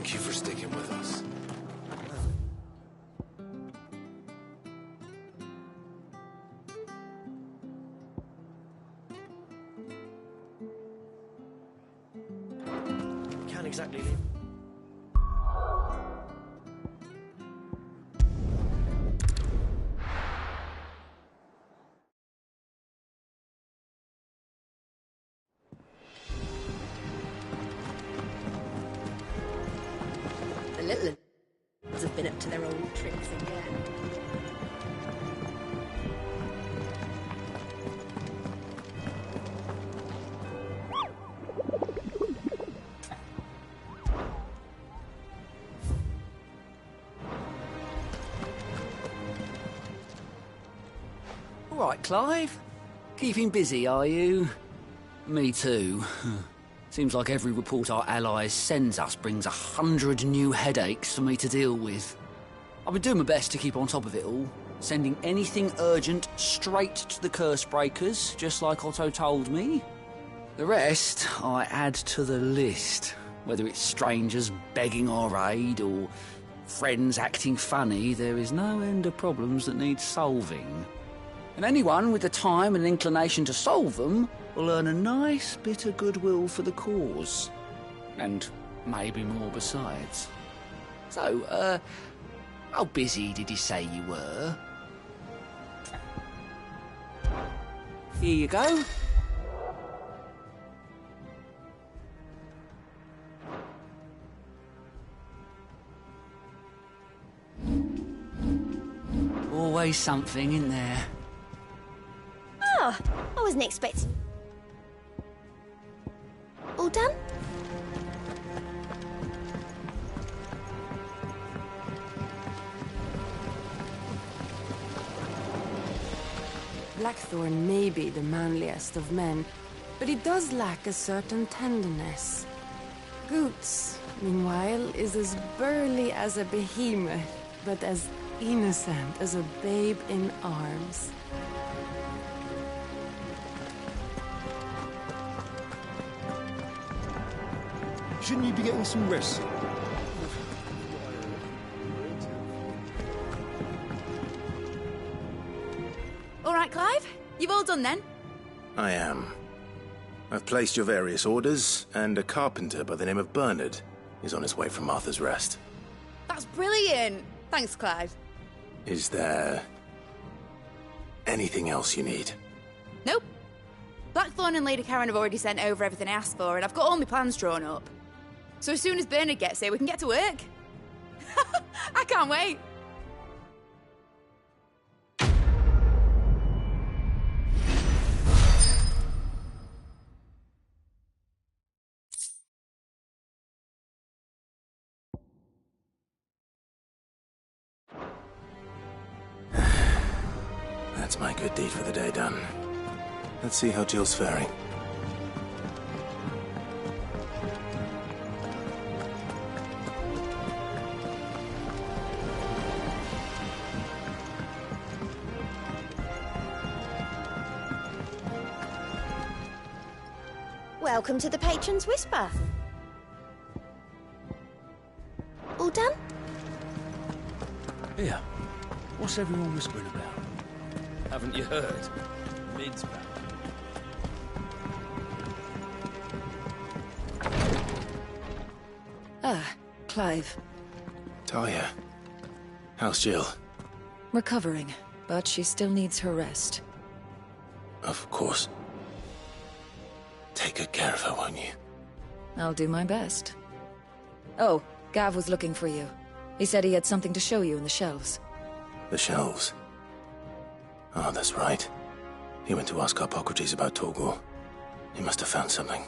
Thank you for sticking with us. Can't exactly leave. The little ones have been up to their old tricks again. All right, Clive. Keeping busy, are you? Me too. Seems like every report our allies sends us brings 100 new headaches for me to deal with. I've been doing my best to keep on top of it all, sending anything urgent straight to the curse breakers, just like Otto told me. The rest I add to the list, whether it's strangers begging our aid or friends acting funny. There is no end of problems that need solving. And anyone with the time and inclination to solve them will earn a nice bit of goodwill for the cause. And maybe more besides. So, how busy did you say you were? Here you go. Always something, isn't there? Oh, I wasn't expecting. All done? Blackthorn may be the manliest of men, but he does lack a certain tenderness. Goots, meanwhile, is as burly as a behemoth, but as innocent as a babe in arms. Shouldn't you be getting some rest? All right, Clive. You've all done then? I am. I've placed your various orders, and a carpenter by the name of Bernard is on his way from Arthur's Rest. That's brilliant. Thanks, Clive. Is there anything else you need? Nope. Blackthorn and Lady Karen have already sent over everything I asked for, and I've got all my plans drawn up. So as soon as Bernard gets here, we can get to work. I can't wait. That's my good deed for the day done. Let's see how Jill's faring. Welcome to the Patron's Whisper. All done? Here. What's everyone whispering about? Haven't you heard? Mid's back. Ah, Clive. Talia, how's Jill? Recovering, but she still needs her rest. Of course. Take good care of her, won't you? I'll do my best. Oh, Gav was looking for you. He said he had something to show you in the shelves. The shelves. Oh, that's right. He went to ask Hippocrates about Torgor. He must have found something.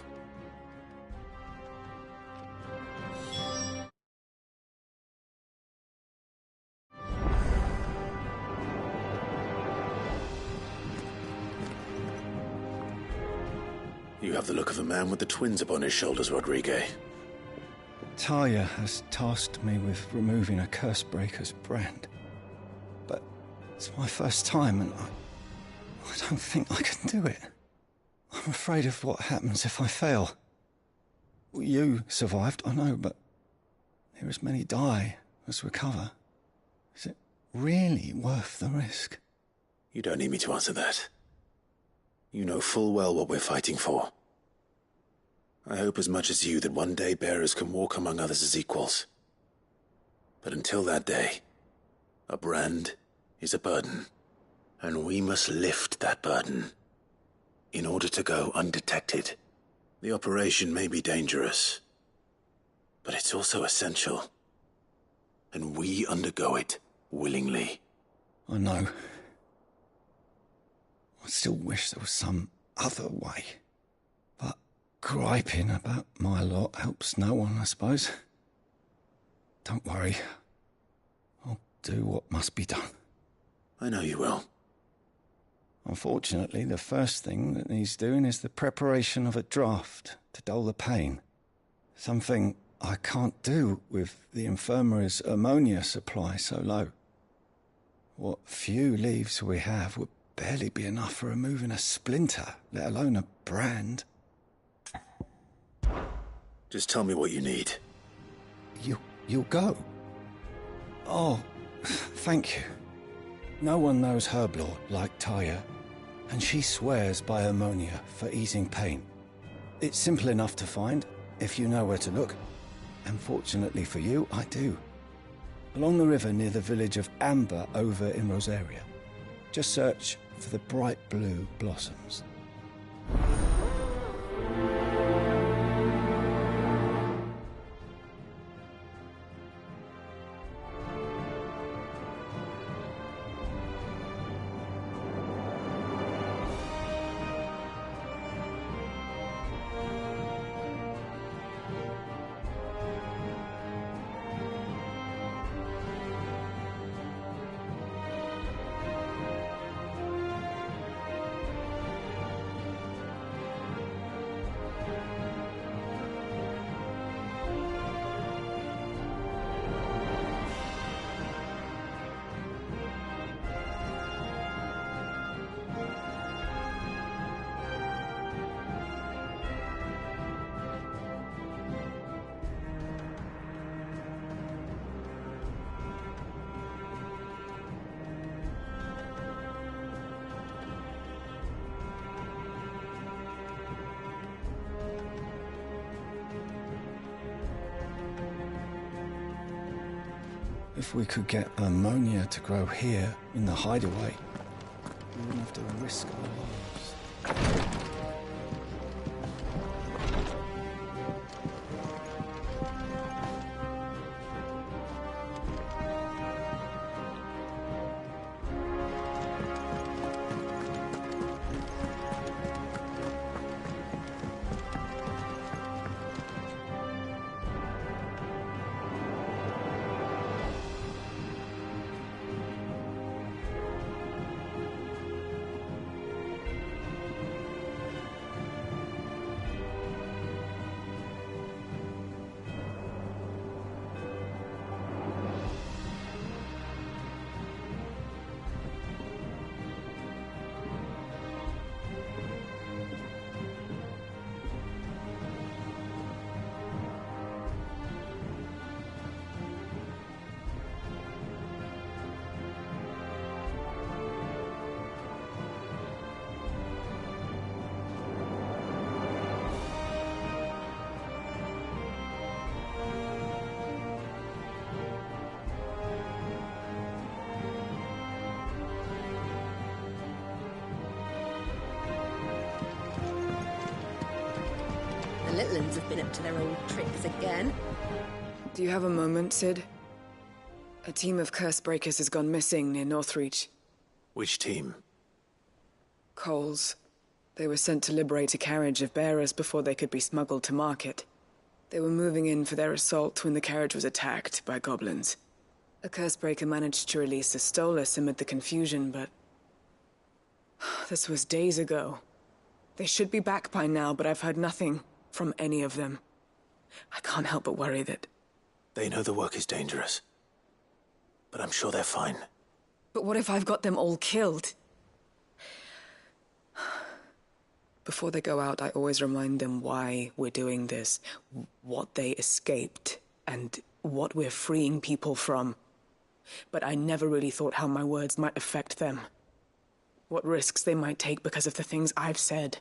You have the look of a man with the twins upon his shoulders, Rodrigue. Talia has tasked me with removing a Cursebreaker's brand. But it's my first time, and I don't think I can do it. I'm afraid of what happens if I fail. You survived, I know, but hear as many die as recover. Is it really worth the risk? You don't need me to answer that. You know full well what we're fighting for. I hope as much as you that one day bearers can walk among others as equals. But until that day, a brand is a burden, and we must lift that burden in order to go undetected. The operation may be dangerous, but it's also essential, and we undergo it willingly. I know. I still wish there was some other way. But griping about my lot helps no one, I suppose. Don't worry. I'll do what must be done. I know you will. Unfortunately, the first thing that needs doing is the preparation of a draft to dull the pain. Something I can't do with the infirmary's ammonia supply so low. What few leaves we have would barely be enough for removing a splinter, let alone a brand. Just tell me what you need. You'll go? Oh, thank you. No one knows Herblord like Taya, and she swears by ammonia for easing pain. It's simple enough to find, if you know where to look. And fortunately for you, I do. Along the river near the village of Amber over in Rosaria. Just search for the bright blue blossoms. If we could get ammonia to grow here, in the hideaway, we wouldn't have to risk our lives. The little ones have been up to their old tricks again. Do you have a moment, Sid? A team of curse breakers has gone missing near Northreach. Which team? Coles. They were sent to liberate a carriage of bearers before they could be smuggled to market. They were moving in for their assault when the carriage was attacked by goblins. A curse breaker managed to release a Stolas amid the confusion, but... this was days ago. They should be back by now, but I've heard nothing from any of them. I can't help but worry that... They know the work is dangerous, but I'm sure they're fine. But what if I've got them all killed? Before they go out, I always remind them why we're doing this, what they escaped, and what we're freeing people from. But I never really thought how my words might affect them. What risks they might take because of the things I've said.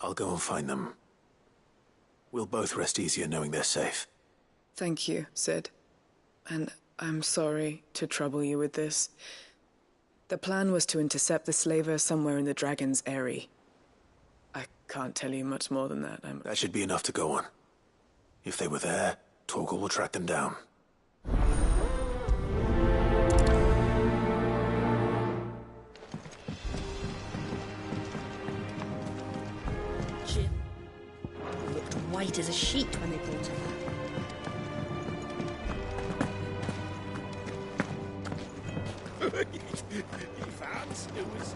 I'll go and find them. We'll both rest easier knowing they're safe. Thank you, Sid. And I'm sorry to trouble you with this. The plan was to intercept the slaver somewhere in the Dragon's Eyrie. I can't tell you much more than that. That should be enough to go on. If they were there, Torgal will track them down. She looked white as a sheet when they brought her back. He found it was...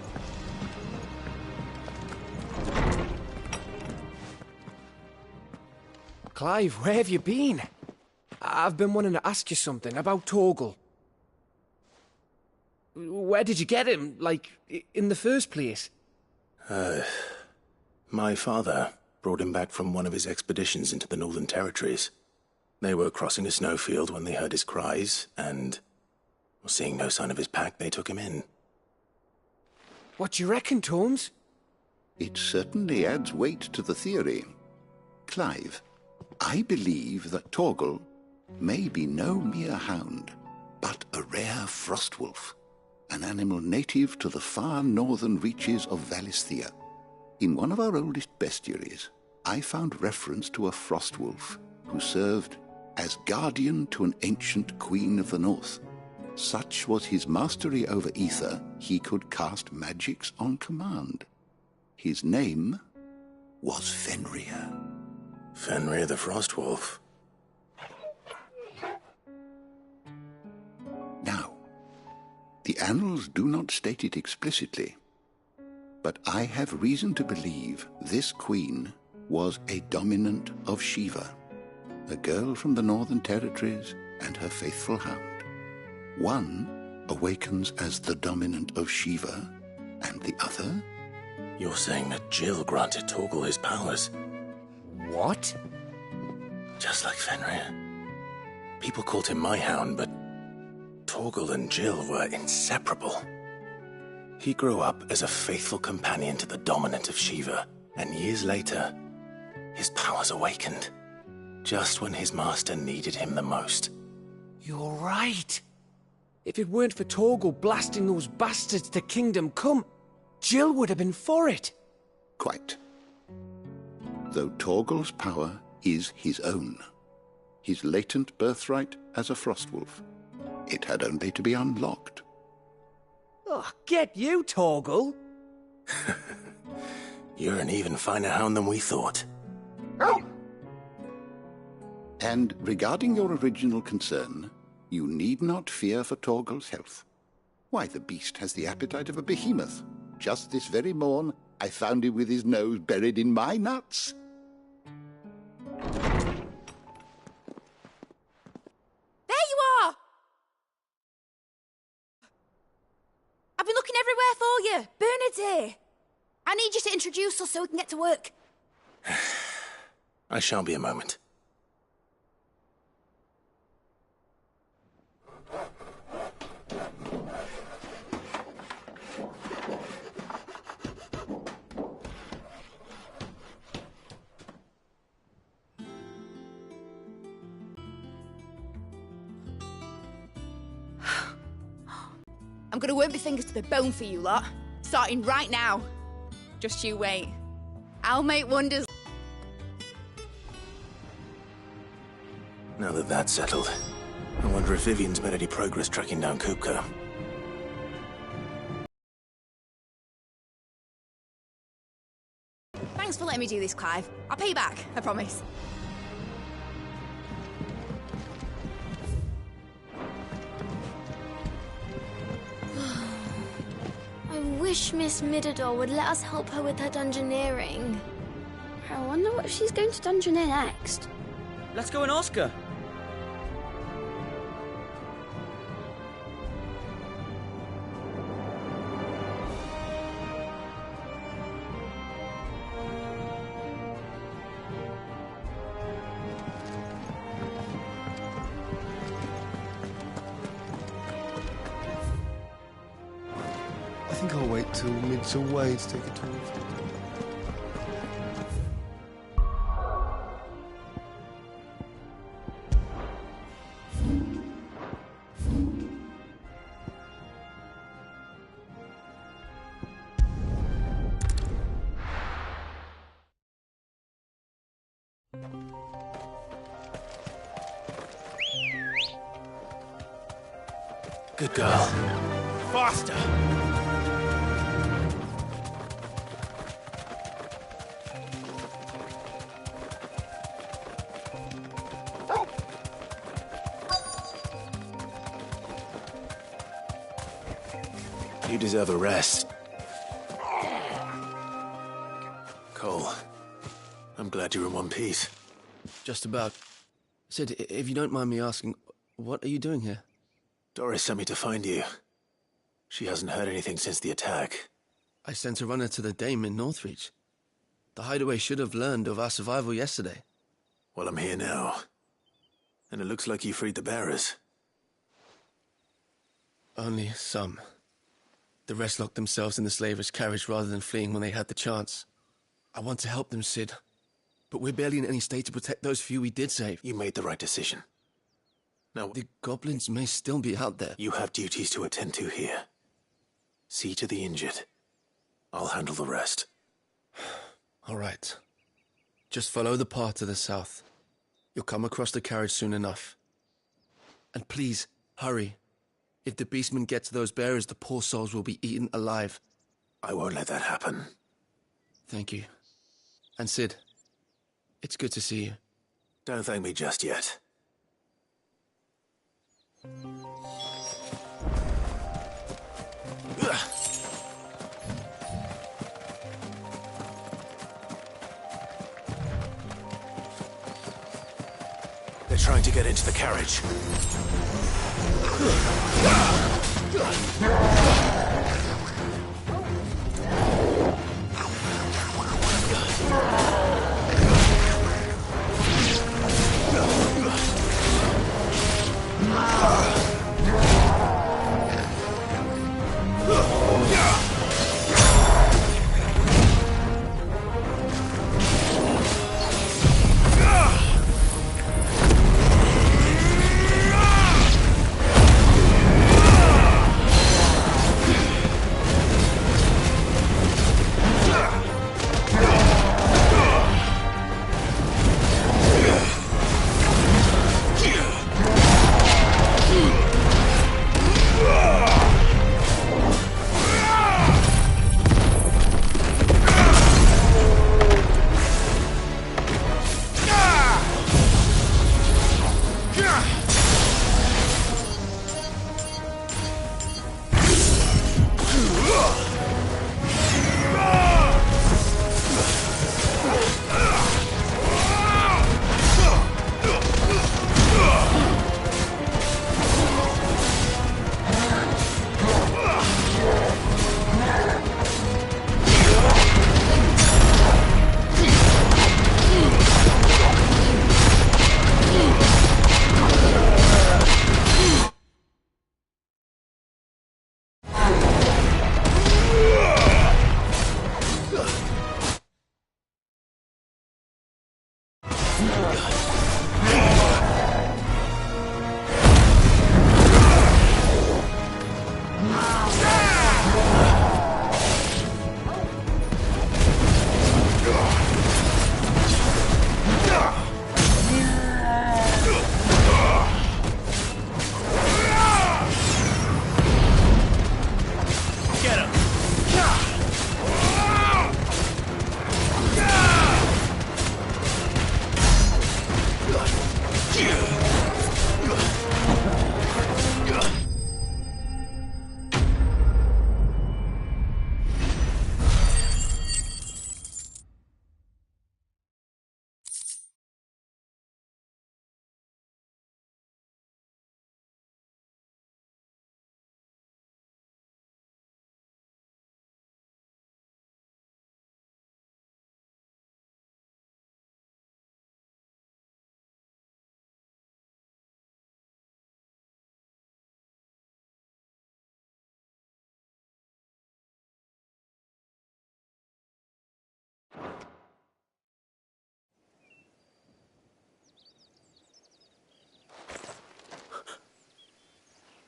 Clive, where have you been? I've been wanting to ask you something about Torgal. Where did you get him, like, in the first place? My father brought him back from one of his expeditions into the Northern Territories. They were crossing a snowfield when they heard his cries, and, seeing no sign of his pack, they took him in. What do you reckon, Tomes? It certainly adds weight to the theory. Clive, I believe that Torgal may be no mere hound, but a rare frostwolf, an animal native to the far northern reaches of Valisthea. In one of our oldest bestiaries, I found reference to a frostwolf who served as guardian to an ancient queen of the north. Such was his mastery over ether, he could cast magics on command. His name was Fenrir. Fenrir the Frostwolf. Now, the annals do not state it explicitly, but I have reason to believe this queen was a dominant of Shiva, a girl from the Northern Territories and her faithful hound. One awakens as the dominant of Shiva, and the other? You're saying that Jill granted Torgal his powers? What? Just like Fenrir. People called him my hound, but Torgal and Jill were inseparable. He grew up as a faithful companion to the dominant of Shiva, and years later, his powers awakened, just when his master needed him the most. You're right. If it weren't for Torgal blasting those bastards to Kingdom Come, Jill would have been for it. Quite. Though Torgal's power is his own, his latent birthright as a Frostwolf. It had only to be unlocked. Oh, get you, Torgal! You're an even finer hound than we thought. And regarding your original concern, you need not fear for Torgal's health. Why, the beast has the appetite of a behemoth. Just this very morn, I found him with his nose buried in my nuts. There you are! I've been looking everywhere for you. Bernard's here. I need you to introduce us so we can get to work. I shan't be a moment. I'm gonna work my fingers to the bone for you lot. Starting right now. Just you wait. I'll make wonders. Now that that's settled, I wonder if Vivian's made any progress tracking down Kupka. Thanks for letting me do this, Clive. I'll pay you back, I promise. I wish Miss Midador would let us help her with her dungeoneering. I wonder what she's going to dungeoneer next. Let's go and ask her. I think I'll wait till Mid's away to take a tour. Good girl. Faster! You deserve a rest. Cole, I'm glad you're in one piece. Just about. Sid, if you don't mind me asking, what are you doing here? Doris sent me to find you. She hasn't heard anything since the attack. I sent a runner to the Dame in Northreach. The hideaway should have learned of our survival yesterday. Well, I'm here now. And it looks like you freed the bearers. Only some. The rest locked themselves in the slaver's carriage rather than fleeing when they had the chance. I want to help them, Sid. But we're barely in any state to protect those few we did save. You made the right decision. Now, the goblins may still be out there. You have duties to attend to here. See to the injured. I'll handle the rest. All right. Just follow the path to the south. You'll come across the carriage soon enough. And please, hurry. If the beastmen get to those bearers, the poor souls will be eaten alive. I won't let that happen. Thank you. And Sid, it's good to see you. Don't thank me just yet. They're trying to get into the carriage.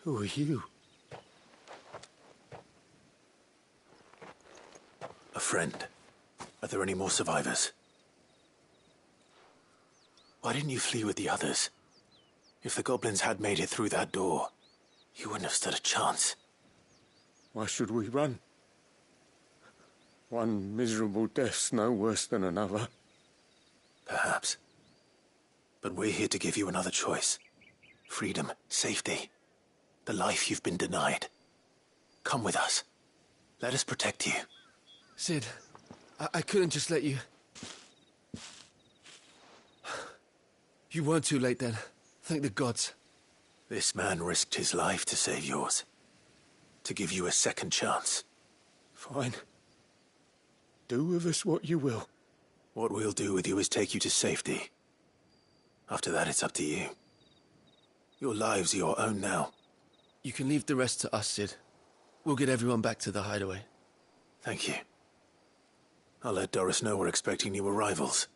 Who are you? A friend. Are there any more survivors? Why didn't you flee with the others? If the goblins had made it through that door, you wouldn't have stood a chance. Why should we run? One miserable death's no worse than another. Perhaps. But we're here to give you another choice. Freedom, safety, the life you've been denied. Come with us. Let us protect you. Sid, I couldn't just let you... You weren't too late then. Thank the gods. This man risked his life to save yours. To give you a second chance. Fine. Do with us what you will. What we'll do with you is take you to safety. After that, it's up to you. Your lives are your own now. You can leave the rest to us, Sid. We'll get everyone back to the hideaway. Thank you. I'll let Doris know we're expecting new arrivals.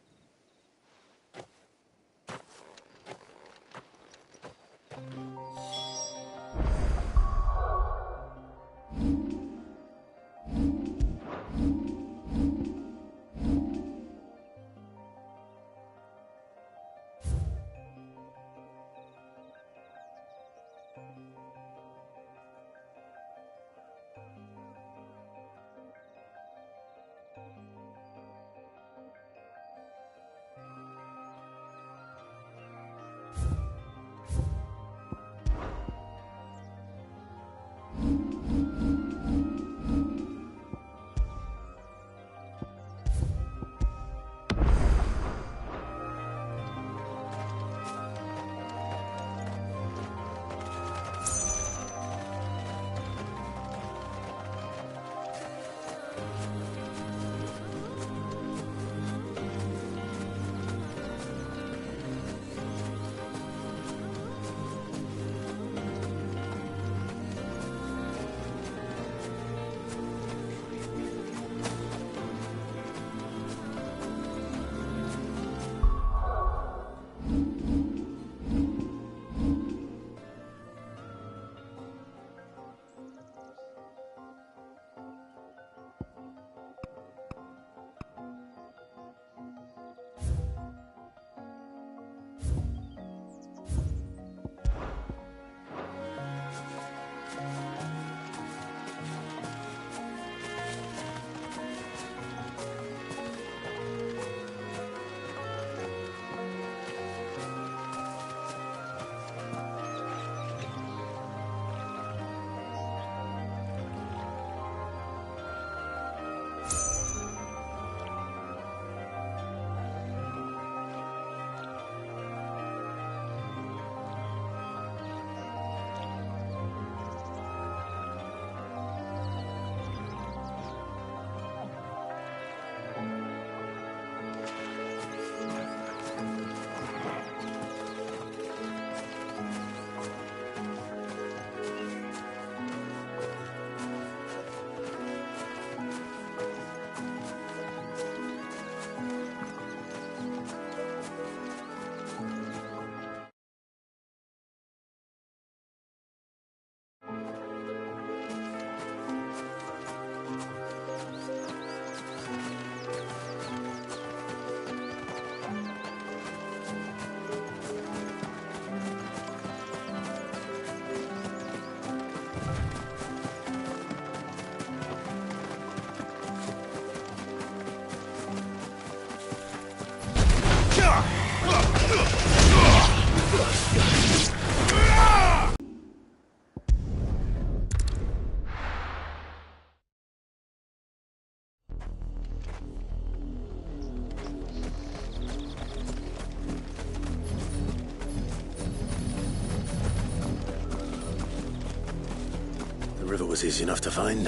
river was easy enough to find.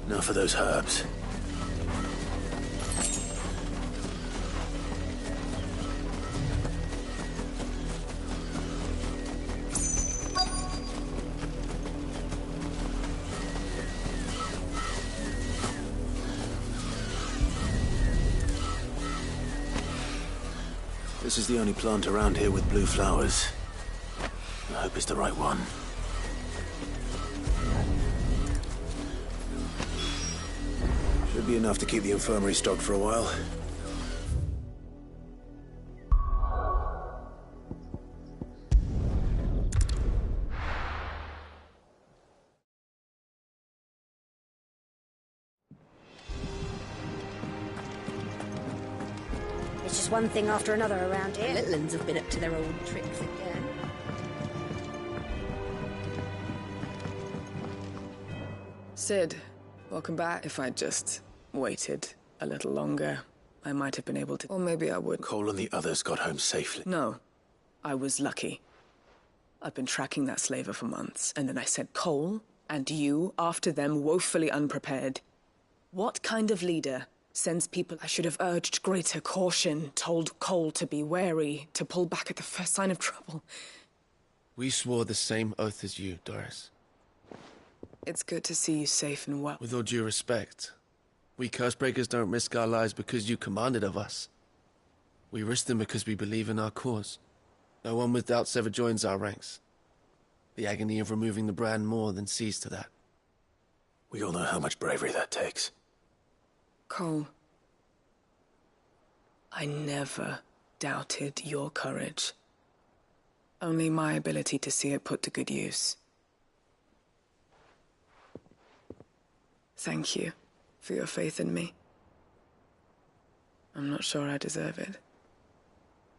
Now for those herbs. This is the only plant around here with blue flowers. I hope it's the right one. Should be enough to keep the infirmary stocked for a while. It's just one thing after another around here. The little ones have been up to their old tricks again. Sid, welcome back. If I'd just waited a little longer, I might have been able to... Or maybe I would. Cole and the others got home safely. No, I was lucky. I've been tracking that slaver for months, and then I sent Cole and you after them, woefully unprepared. What kind of leader sends people? I should have urged greater caution, told Cole to be wary, to pull back at the first sign of trouble. We swore the same oath as you, Doris. It's good to see you safe and well. With all due respect, we Cursebreakers don't risk our lives because you commanded of us. We risk them because we believe in our cause. No one with doubts ever joins our ranks. The agony of removing the brand more than sees to that. We all know how much bravery that takes. Cole, I never doubted your courage. Only my ability to see it put to good use. Thank you for your faith in me. I'm not sure I deserve it.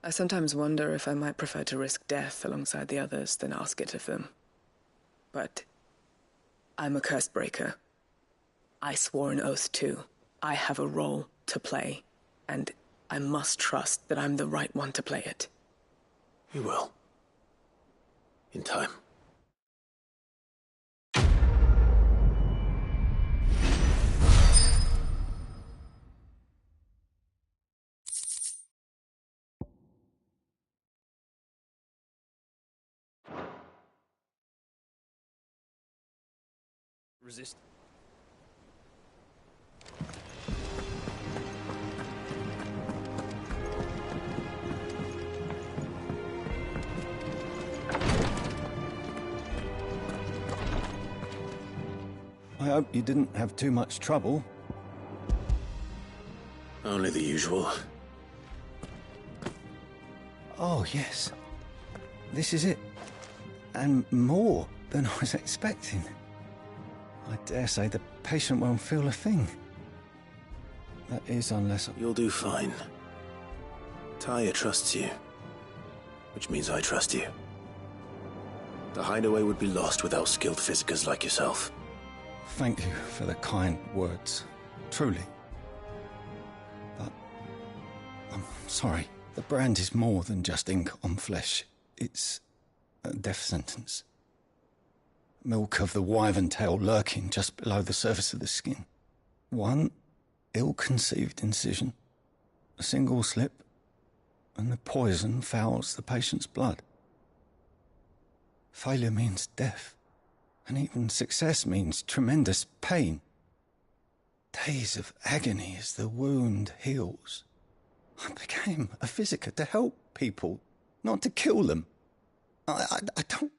I sometimes wonder if I might prefer to risk death alongside the others than ask it of them. But I'm a curse breaker. I swore an oath too. I have a role to play, and I must trust that I'm the right one to play it. You will. In time. Resist. I hope you didn't have too much trouble. Only the usual. Oh, yes. This is it. And more than I was expecting. I dare say the patient won't feel a thing. That is, unless... You'll do fine. Taya trusts you. Which means I trust you. The hideaway would be lost without skilled physicers like yourself. Thank you for the kind words. Truly. But... I'm sorry. The brand is more than just ink on flesh. It's a death sentence. Milk of the wyvern tail lurking just below the surface of the skin. One ill-conceived incision, a single slip, and the poison fouls the patient's blood. Failure means death, and even success means tremendous pain. Days of agony as the wound heals. I became a physiker to help people, not to kill them. I don't...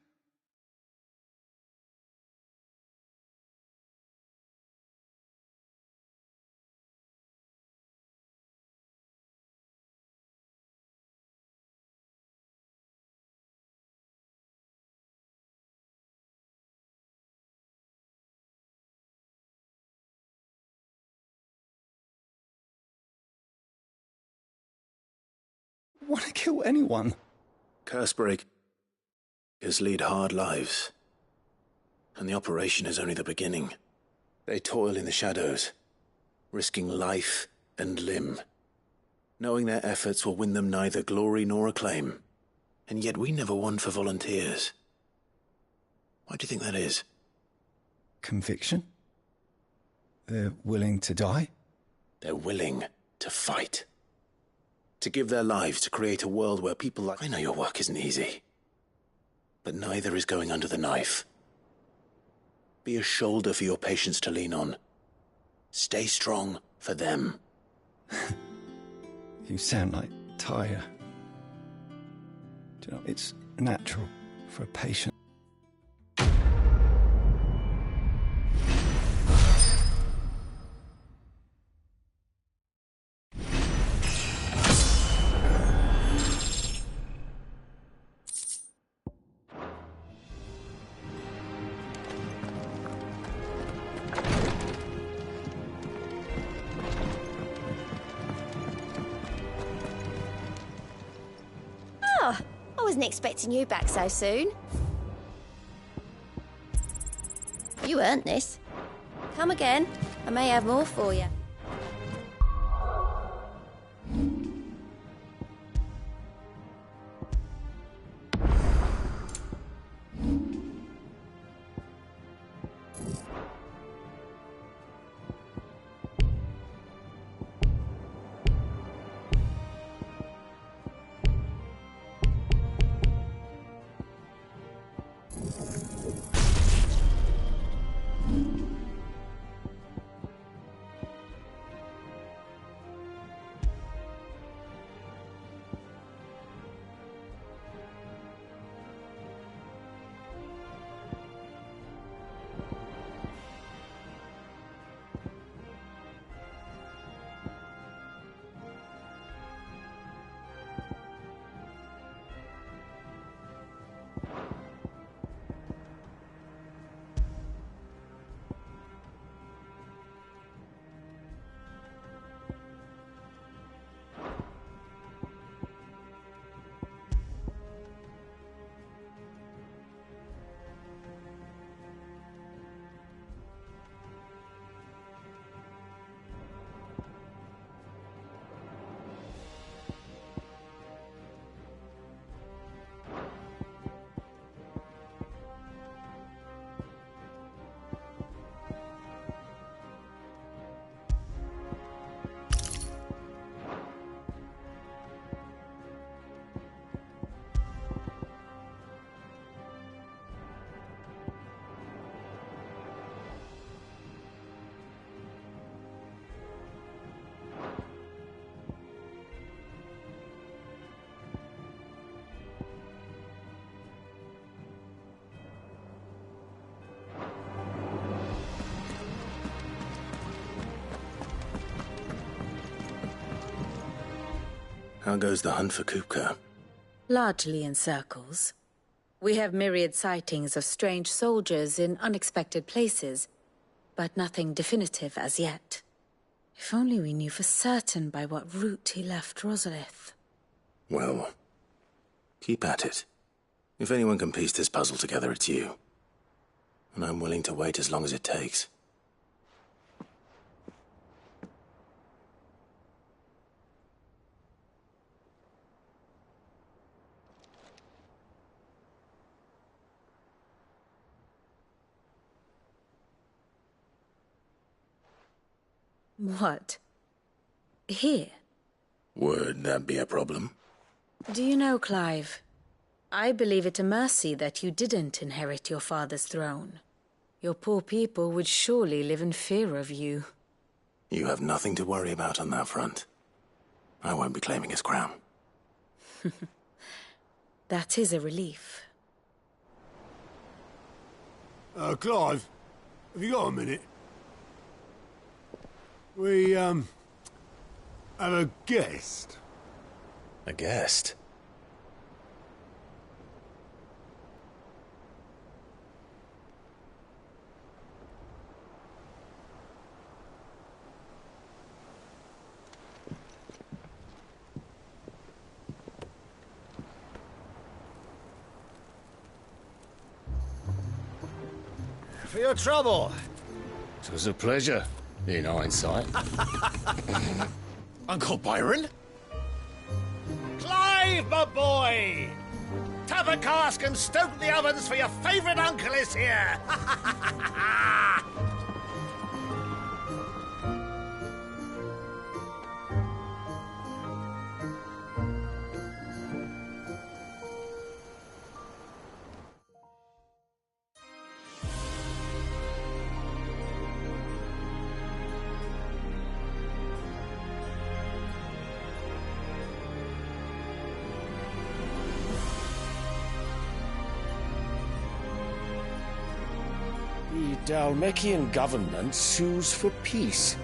want to kill anyone. Cursebreakers lead hard lives. And the operation is only the beginning. They toil in the shadows, risking life and limb, knowing their efforts will win them neither glory nor acclaim. And yet we never won for volunteers. Why do you think that is? conviction? They're willing to die? They're willing to fight. To give their lives to create a world where people like... I know your work isn't easy. But neither is going under the knife. Be a shoulder for your patients to lean on. Stay strong for them. You sound like Tyre. Do you know, it's natural for a patient. Oh, I wasn't expecting you back so soon. You earned this. Come again. I may have more for you. How goes the hunt for Kupka? Largely in circles. We have myriad sightings of strange soldiers in unexpected places, but nothing definitive as yet. If only we knew for certain by what route he left Rosalith. Well, keep at it. If anyone can piece this puzzle together, it's you. And I'm willing to wait as long as it takes. What? Here? Would that be a problem? Do you know, Clive, I believe it a mercy that you didn't inherit your father's throne. Your poor people would surely live in fear of you. You have nothing to worry about on that front. I won't be claiming his crown. That is a relief. Clive, have you got a minute? We, have a guest. A guest? For your trouble. It was a pleasure, in hindsight. Uncle Byron? Clive, my boy! Tell up a cask and stoke the ovens, for your favourite uncle is here! The Dalmekian government sues for peace.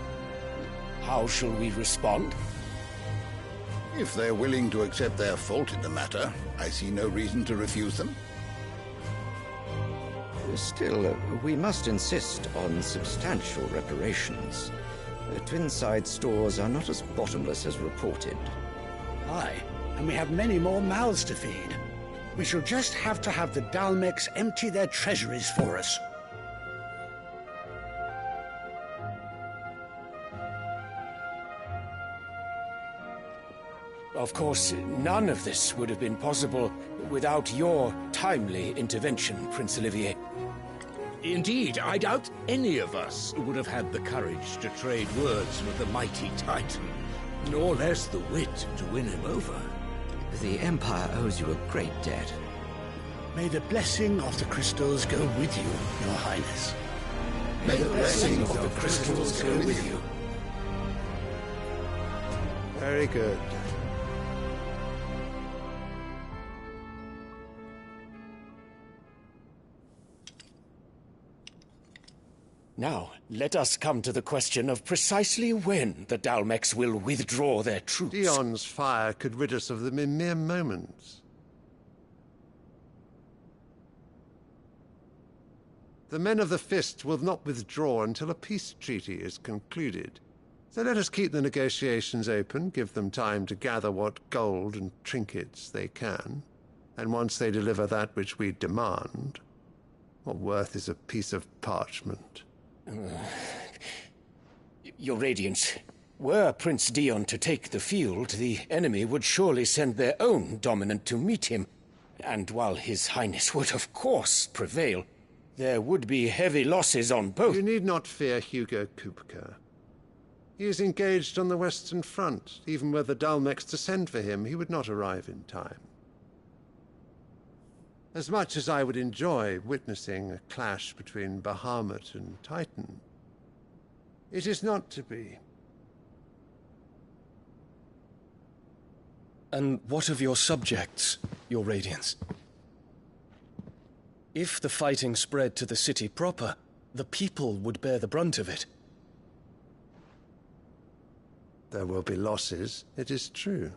How shall we respond? If they're willing to accept their fault in the matter, I see no reason to refuse them. Still, we must insist on substantial reparations. Twinside stores are not as bottomless as reported. Aye, and we have many more mouths to feed. We shall just have to have the Dalmeks empty their treasuries for us. Of course, none of this would have been possible without your timely intervention, Prince Olivier. Indeed, I doubt any of us would have had the courage to trade words with the mighty Titan, nor less the wit to win him over. The Empire owes you a great debt. May the blessing of the crystals go with you, Your Highness. May the blessing of the crystals go with you. Very good. Now, let us come to the question of precisely when the Dalmeks will withdraw their troops. Dion's fire could rid us of them in mere moments. The men of the Fist will not withdraw until a peace treaty is concluded. So let us keep the negotiations open, give them time to gather what gold and trinkets they can, and once they deliver that which we demand, what worth is a piece of parchment? Your Radiance, were Prince Dion to take the field, the enemy would surely send their own dominant to meet him. And while His Highness would of course prevail, there would be heavy losses on both. You need not fear Hugo Kupka. He is engaged on the Western Front. Even were the Dalmeks to send for him, he would not arrive in time. As much as I would enjoy witnessing a clash between Bahamut and Titan, it is not to be. And what of your subjects, Your Radiance? If the fighting spread to the city proper, the people would bear the brunt of it. There will be losses, it is true.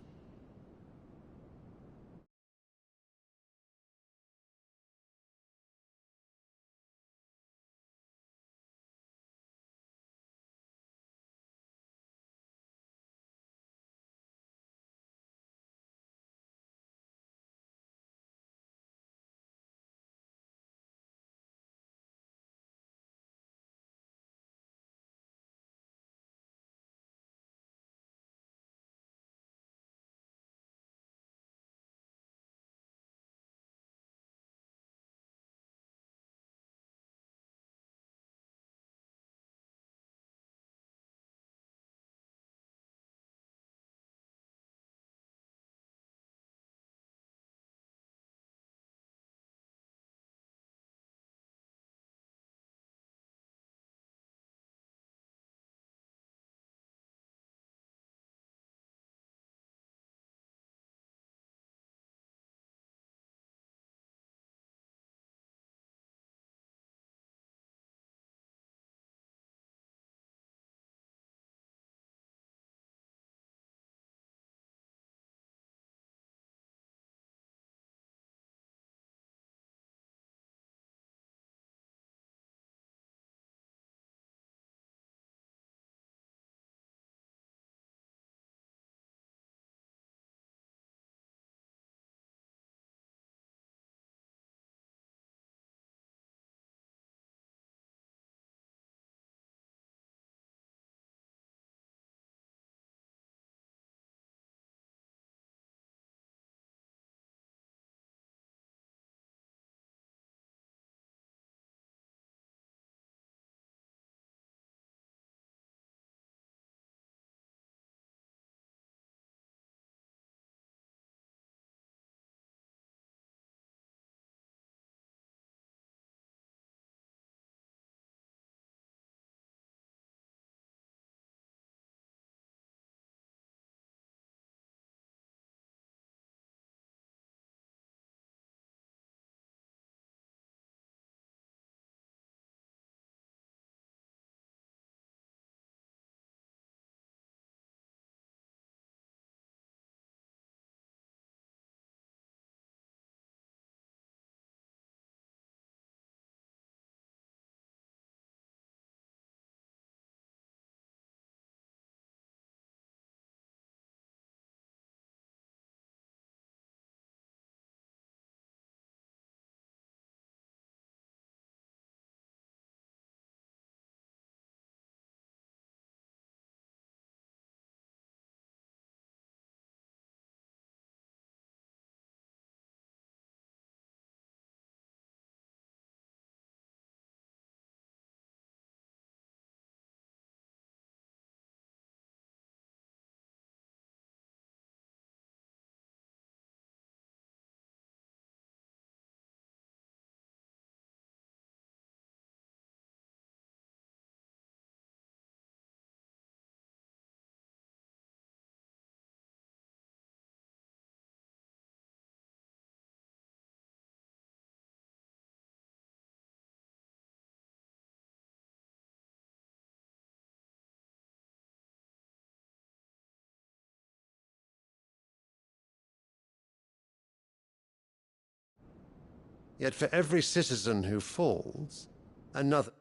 Yet for every citizen who falls, another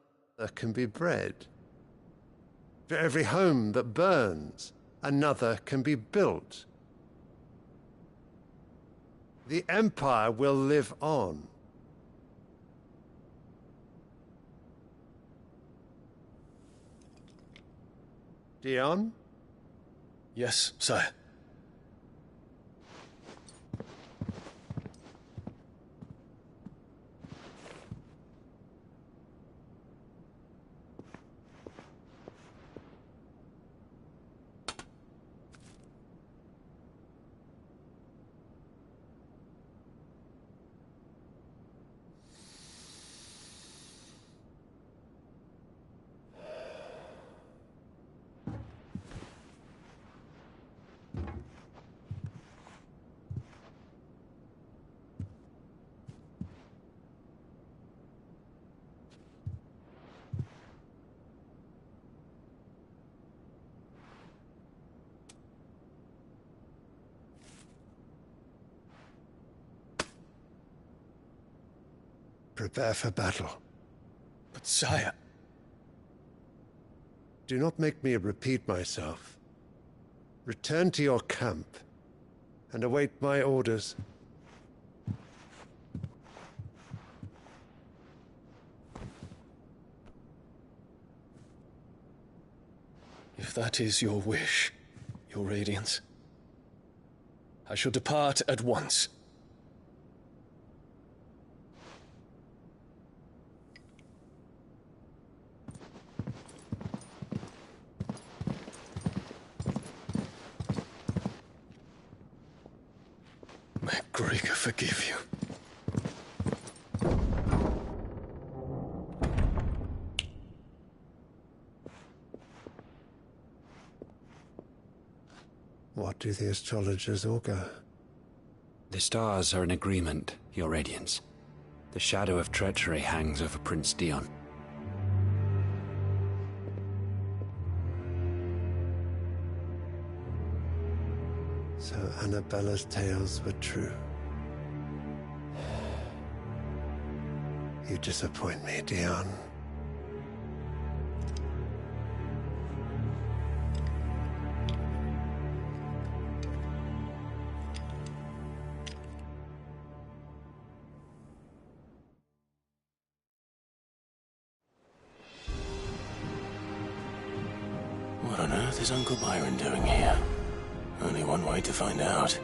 can be bred. For every home that burns, another can be built. The Empire will live on. Dion? Yes, sire. Prepare for battle. But sire... Do not make me repeat myself. Return to your camp and await my orders. If that is your wish, your Radiance, I shall depart at once. May Gregor forgive you. What do the astrologers augur? The stars are in agreement, Your Radiance. The shadow of treachery hangs over Prince Dion. So Annabella's tales were true. You disappoint me, Dion. What on earth is Uncle Byron doing here? Only one way to find out.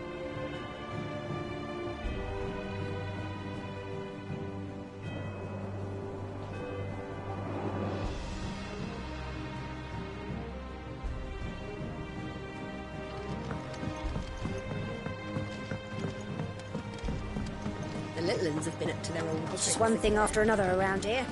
The little uns have been up to their old... It's just one thing after another around here.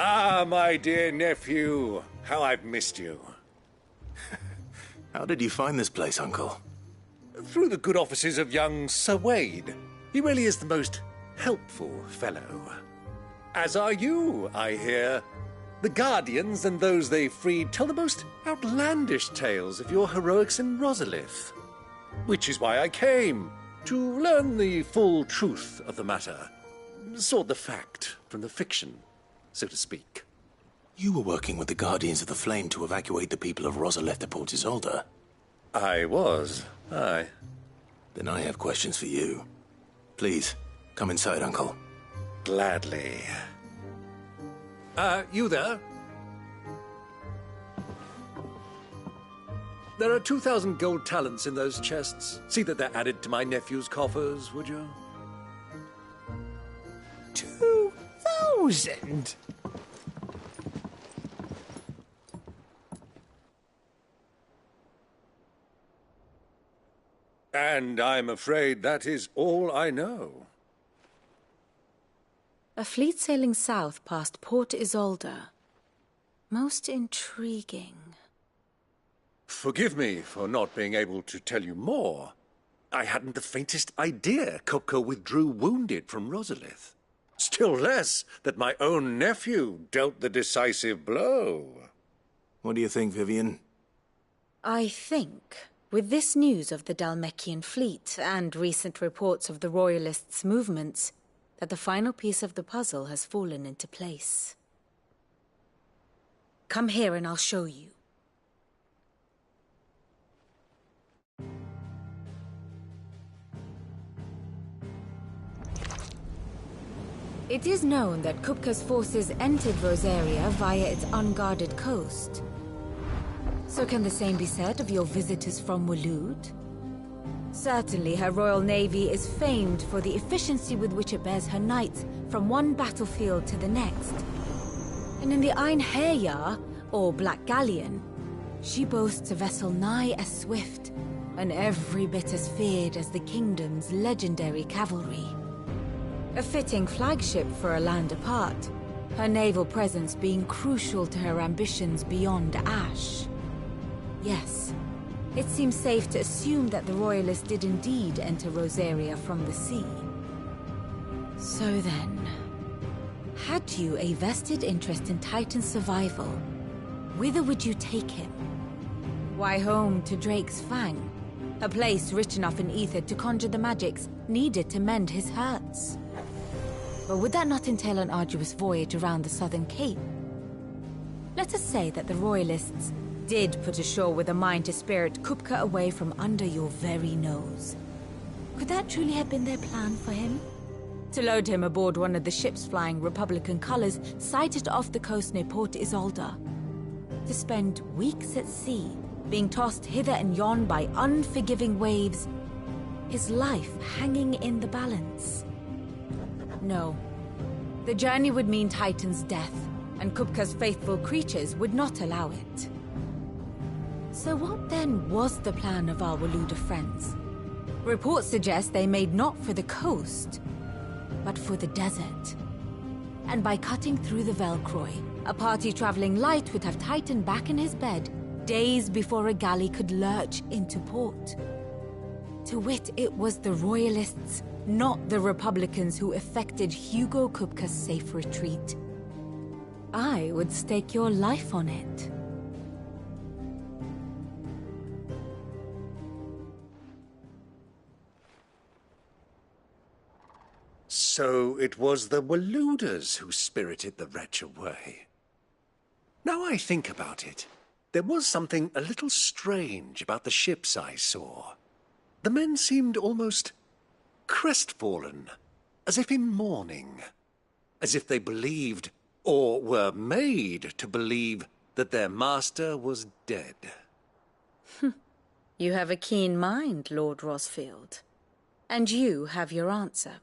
Ah, my dear nephew, how I've missed you. How did you find this place, Uncle? Through the good offices of young Sir Wade. He really is the most helpful fellow. As are you, I hear. The Guardians and those they freed tell the most outlandish tales of your heroics in Rosalith. Which is why I came, to learn the full truth of the matter. Sort the fact from the fiction, so to speak. You were working with the Guardians of the Flame to evacuate the people of Rosalith to Port Isolde. I was, aye. Then I have questions for you. Please, come inside, Uncle. Gladly. You there? There are 2,000 gold talents in those chests. See that they're added to my nephew's coffers, would you? 2,000? And I'm afraid that is all I know. A fleet sailing south past Port Isolde. Most intriguing. Forgive me for not being able to tell you more. I hadn't the faintest idea Kupka withdrew wounded from Rosalith. Still less that my own nephew dealt the decisive blow. What do you think, Vivian? I think, with this news of the Dalmekian fleet and recent reports of the Royalists' movements, that the final piece of the puzzle has fallen into place. Come here and I'll show you. It is known that Kupka's forces entered Rosaria via its unguarded coast. So can the same be said of your visitors from Waloed? Certainly her royal navy is famed for the efficiency with which it bears her knights from one battlefield to the next. And in the Einherjar, or Black Galleon, she boasts a vessel nigh as swift and every bit as feared as the kingdom's legendary cavalry. A fitting flagship for a land apart, her naval presence being crucial to her ambitions beyond Ash. Yes, it seems safe to assume that the Royalists did indeed enter Rosaria from the sea. So then, had you a vested interest in Titan's survival, whither would you take him? Why, home to Drake's Fang, a place rich enough in ether to conjure the magics needed to mend his hurts. But would that not entail an arduous voyage around the southern cape? Let us say that the Royalists did put ashore with a mind to spirit Kupka away from under your very nose. Could that truly have been their plan for him? To load him aboard one of the ships flying Republican colors sighted off the coast near Port Isolde. To spend weeks at sea, being tossed hither and yon by unforgiving waves, his life hanging in the balance. No. The journey would mean Titan's death, and Kupka's faithful creatures would not allow it. So what then was the plan of our Waluda friends? Reports suggest they made not for the coast, but for the desert. And by cutting through the Velcroy, a party traveling light would have Titan back in his bed days before a galley could lurch into port. To wit, it was the Royalists, not the Republicans, who effected Hugo Kupka's safe retreat. I would stake your life on it. So it was the Waludas who spirited the wretch away. Now I think about it, there was something a little strange about the ships I saw. The men seemed almost crestfallen, as if in mourning, as if they believed, or were made to believe, that their master was dead. You have a keen mind, Lord Rosfield. And you have your answer.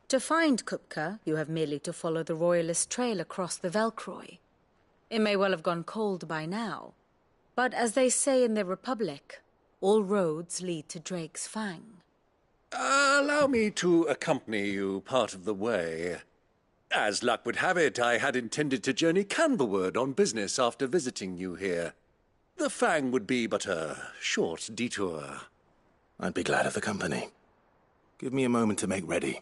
To find Kupka, you have merely to follow the Royalist trail across the Velcroy. It may well have gone cold by now, but as they say in the Republic, all roads lead to Drake's Fang. Allow me to accompany you part of the way. As luck would have it, I had intended to journey Canberward on business after visiting you here. The Fang would be but a short detour. I'd be glad of the company. Give me a moment to make ready.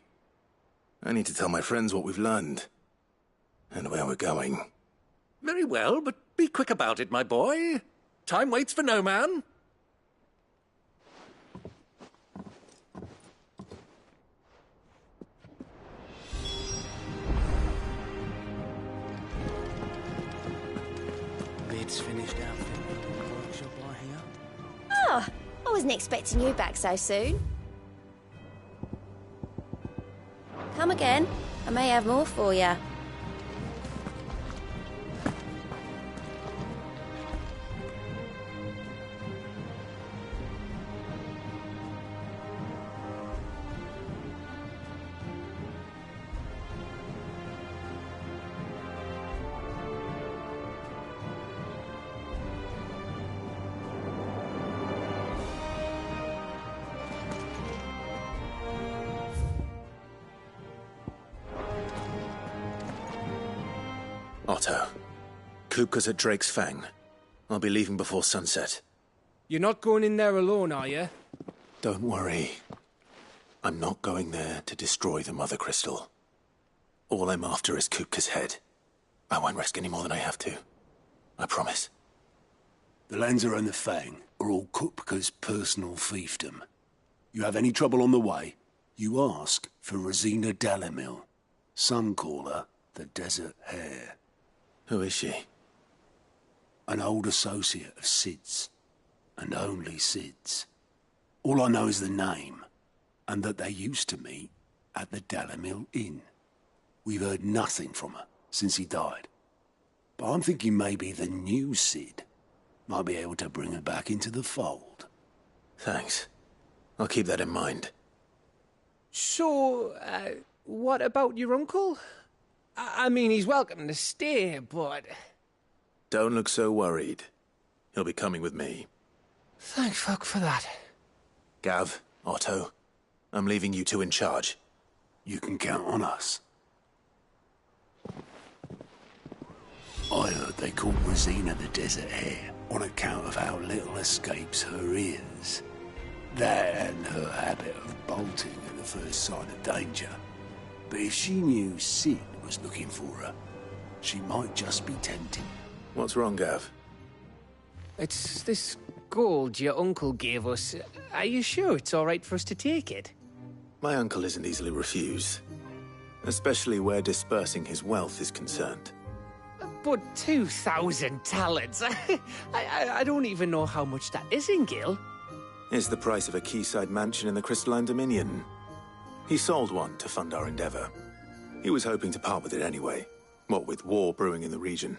I need to tell my friends what we've learned, and where we're going. Very well, but be quick about it, my boy. Time waits for no man. Bid's finished outfitting the workshop, I hear. Oh, I wasn't expecting you back so soon. Come again. I may have more for you. Otto, Kupka's at Drake's Fang. I'll be leaving before sunset. You're not going in there alone, are you? Don't worry. I'm not going there to destroy the Mother Crystal. All I'm after is Kupka's head. I won't risk any more than I have to. I promise. The Lanza and the Fang are all Kupka's personal fiefdom. You have any trouble on the way, you ask for Rosina Dalamil. Some call her the Desert Hare. Who is she? An old associate of Sid's. And only Sid's. All I know is the name, and that they used to meet at the Dalamil Inn. We've heard nothing from her since he died. But I'm thinking maybe the new Sid might be able to bring her back into the fold. Thanks. I'll keep that in mind. So, what about your uncle? I mean, he's welcome to stay, but... Don't look so worried. He'll be coming with me. Thank fuck for that. Gav, Otto, I'm leaving you two in charge. You can count on us. I heard they called Rosina the Desert Hare on account of how little escapes her ears. That and her habit of bolting at the first sign of danger. But if she knew Sid was looking for her, she might just be tempted. What's wrong, Gav? It's this gold your uncle gave us. Are you sure it's all right for us to take it? My uncle isn't easily refused. Especially where dispersing his wealth is concerned. But 2,000 talents? I don't even know how much that is in Gil. It's the price of a quayside mansion in the Crystalline Dominion. He sold one to fund our endeavor. He was hoping to part with it anyway, what with war brewing in the region.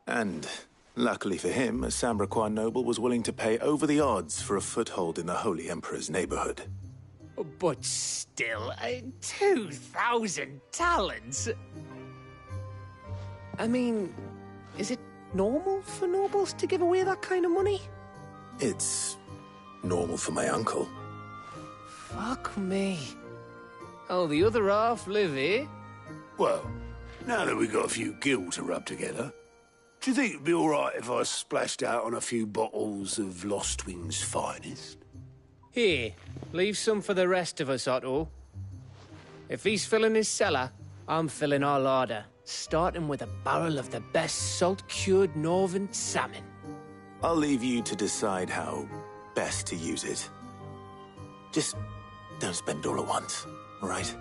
And, luckily for him, a Sambraquois noble was willing to pay over the odds for a foothold in the Holy Emperor's neighborhood. But still, 2,000 talents? I mean, is it normal for nobles to give away that kind of money? It's normal for my uncle. Fuck me. Oh, the other half live, eh? Well, now that we've got a few gil to rub together, do you think it'd be all right if I splashed out on a few bottles of Lost Wing's finest? Here, leave some for the rest of us, Otto. If he's filling his cellar, I'm filling our larder, starting with a barrel of the best salt-cured northern salmon. I'll leave you to decide how best to use it. Just don't spend all at once, all right?